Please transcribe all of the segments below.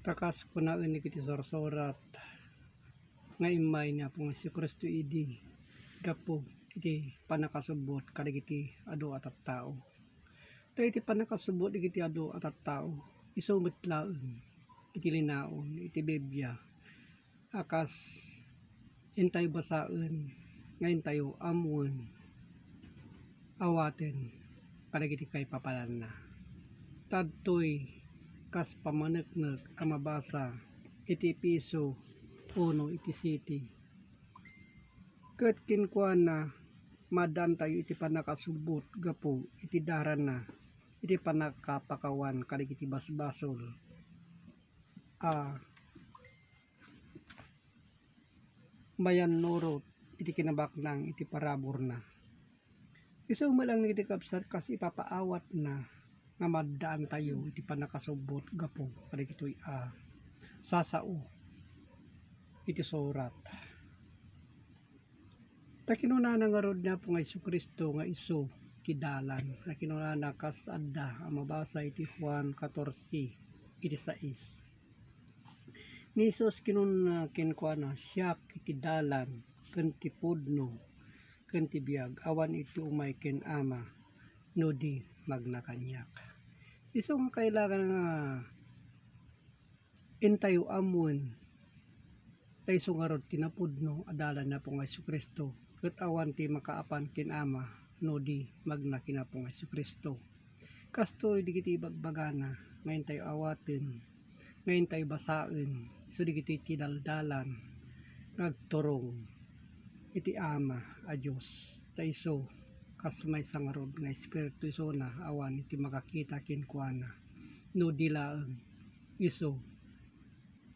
Takas ko na ini kiti sorsorat nga imay niya pong si Kristo idi gapo iti panakasubot kadagiti adu at tao. Ta iti panakasubot iti adu at tao isumit laeng iti linaon iti Biblia akas intay basaen nga intayo amuan awaten kadagiti kay papalan na. Tadtoy kas pamaneknek ang mabasa iti Piso 1 iti city. Ket kinkuana madan tayo iti panakasubot gapo iti daran na iti panakapakawan kadagiti basbasol. Bayan nurot iti kinabaknang iti parabor na. Isu malang iti kapsat kasi ipapaawat na nga maddaan tayo iti panakasubot gapo kadagitoy sasao iti surat. Ta kinunana nga rod na po nga Jesucristo nga isu iti dalan na kinunana kas adda ang mabasa iti Juan 14 iti 6. Ni Jesus kinkuana siya iti dalan ken ti pudno ken ti biag awan iti umay ken Ama no di magnakanyak. Isu nga kailangan nga intayo amuan tayo sungarod tinapudno adalan na po nga Jesucristo ket awan ti makaapan ken Ama no di magnakina po nga Jesucristo. Kastoy digiti bagbagana ngayon tayo awaten ngayon tayo basaen so digiti tidaldalan nagturong iti Ama a Dios ta isu kas may sangarod nga espiritu isu na awan iti makakita kenkuana no di laeng isu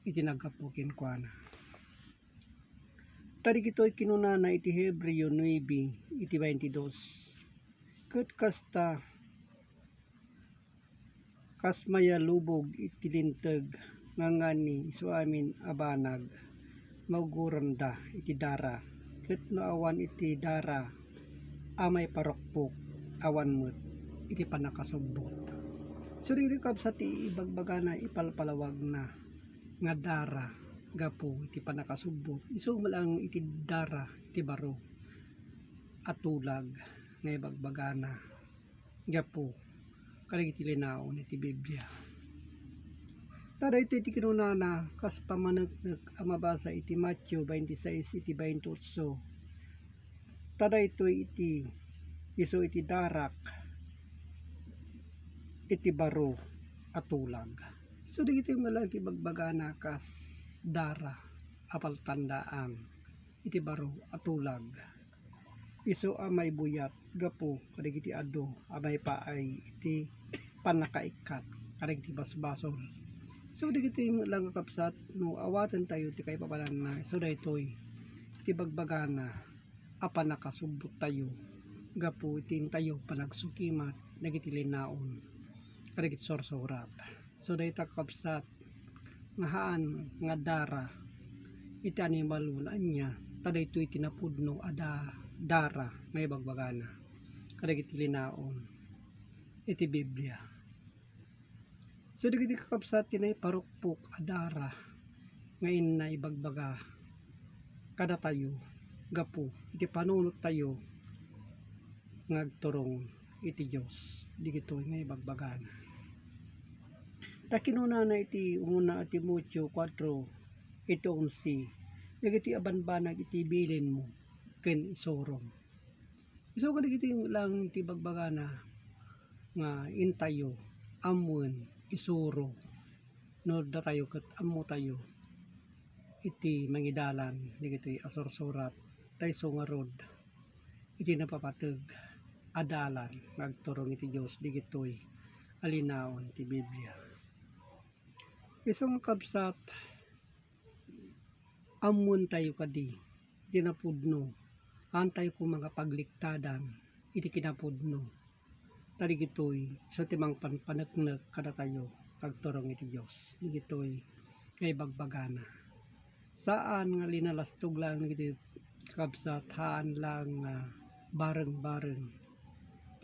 iti naggapu kenkuana. Tadi kito'y kinunana iti Hebreo 9 iti 22. Ket kasta kas mayalubog iti linteg ngangani isu amin abanag mauguranda iti dara ket no awan iti dara amay parokpok awan met iti panakasubbot. So dili kabsat ti ibagbagana ipalpalawag na nga dara gapo iti panakasubbot isu malang iti dara iti baro atulag nga ibagbagana gapo kadagiti linaon iti Biblia. Tada iti kinunana kas pamaneknek ang mabasa iti Matthew 26 iti 28. Tada iti isu iti darak iti baro atulag. So digiti malagi bagbagana kas dara apal tandaan iti baro atulag. Isu amay buyat gapo kadagiti adu amay paay iti panakaikat kadagiti basbasol. So digiti lang kapsat no awaten tayo ti kay papalan na so daytoy iti bagbagana a panakasubbot tayo gapo iti tayo panagsukimat dagiti linaon kadagiti sorsorat. So dayta kapsat nga haan nga dara iti animal anya tada ito'y tinapudno ada dara may bagbagana kadagiti linaon iti Biblia. So digiti kakabsat tinay parukpok adara ngayon na ibagbaga kada tayo gapo iti panunot tayo ngagturong iti Dios digitoy nga ibagbagana. Ta kinunana iti una iti Timoteo 4 iti 11 dagiti abanbanag iti bilin mo ken isurong. Isu kadagiti lang iti bagbagana nga intayo amuan isuro no datayo ket ammo tayo iti mangidalan digiti asursurat tayo ngarod iti napapateg adalan nagturong iti Dios digitoy alinaon ti Biblia. Isong kabsat amuan tayo kadi iti napudno antay ko mga pagliktadan iti kinapudno tadigitoy so timang panpaneknek kada tayo agturong iti Dios digitoy ngay bagbagana saan nga linalastog lang iti kabsat haan lang bareng-bareng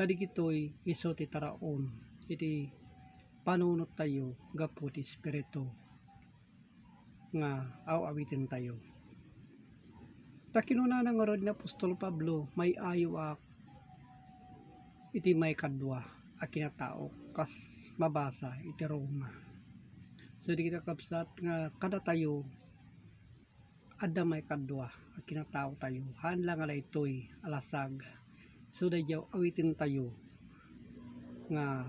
tadigitoy iso ti taraon iti panunot tayo gapu ti espiritu nga awitin tayo. Ta kinuna nga rod na Apostol Pablo may ayo iti may kadwa a kinatao kas mabasa iti Roma. So di kita kapsat nga kada tayo adda may kadwa a kinatao tayo hanlang ala itoy alasag. So dayaw awitin tayo nga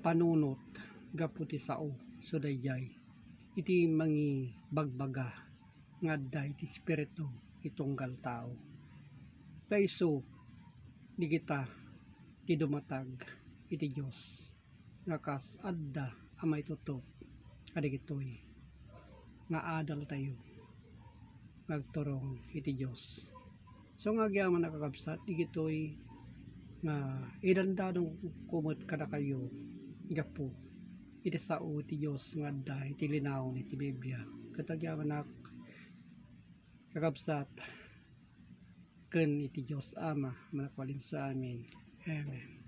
panunot gaputi sao. So dayay iti mangi bagbaga nga adda iti espiritu itunggal tao. Kayso di kita ti dumatag iti Dios nga kas adda amay tutok kadigitoy nga adal tayo nagturong iti Dios. So nga agyaman nakakabsat digitoy nga idandadong kumot kada kayo gapo iti sao iti Dios nga adda iti linawon iti Biblia. Katagyaman nak kakabsat ken iti Dios Ama manakwalin sa amin. Amen.